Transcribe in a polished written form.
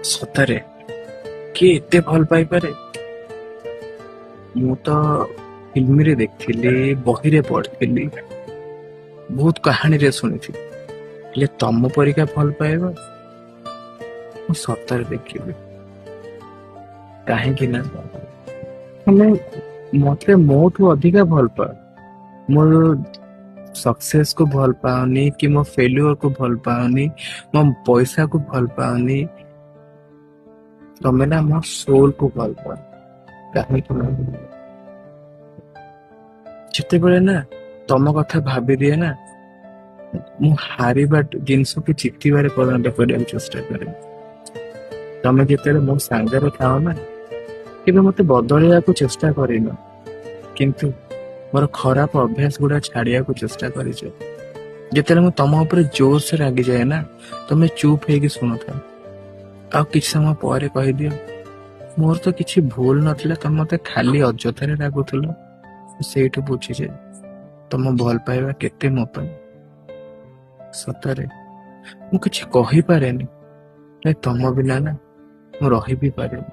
ସତରେ କିଏ ଏତେ ଭଲ ପାଇପାରେ? ମୁଁ ତ ଫିଲ୍ମରେ ଦେଖିଥିଲି, ବହିରେ ପଢିଥିଲି, ବହୁତ କାହାଣୀରେ ଶୁଣିଥିଲି, ହେଲେ ତମ ପରିକା ଭଲ ପାଇବା ମୁଁ ସତରେ ଦେଖିବି। କାହିଁକି ନା ତମେ ମତେ ମୋଠୁ ଅଧିକା ଭଲ ପାଅ। ମୋର ସକ୍ସେସ କୁ ଭଲ ପାଅନି, କି ମୋ ଫେଲୁଅର କୁ ଭଲ ପାଅନି, ମୋ ପଇସା କୁ ଭଲ ପାଅନି। ତମେ ନା ମୋ ସୋଲ କୁ ଭଲ ପାଅ। କାହିଁକି ନା ଯେତେବେଳେ ନା ତମ କଥା ଭାବିଦିଏ ନା, ମୁଁ ହାରିବା ଜିନିଷକୁ ଜିତିବାରେ ପରିଣତ କରିବାକୁ ଚେଷ୍ଟା କରେ। ତମେ ଯେତେବେଳେ ମୋ ସାଙ୍ଗରେ ଥାଅ ନା, କେବେ ମତେ ବଦଳେଇବାକୁ ଚେଷ୍ଟା କରିନ, କିନ୍ତୁ ମୋର ଖରାପ ଅଭ୍ୟାସ ଗୁଡା ଛାଡିବାକୁ ଚେଷ୍ଟା କରିଛ। ଯେତେବେଳେ ମୁଁ ତମ ଉପରେ ଜୋରସେ ରାଗିଯାଏ ନା, ତମେ ଚୁପ୍ ହେଇକି ଶୁଣୁଥାଅ, ଆଉ କିଛି ସମୟ ପରେ କହିଦିଅ ମୋର ତ କିଛି ଭୁଲ ନଥିଲା, ତମେ ମତେ ଖାଲି ଅଯଥାରେ ରାଗୁଥିଲ। ସେଇଠୁ ବୁଝିଯାଏ ତମ ଭଲ ପାଇବା କେତେ ମୋ ପାଇଁ। ସତରେ ମୁଁ କିଛି କହିପାରେନି, ନାଇଁ ତମ ବିନା ନା ମୁଁ ରହିବି ପାରେନି।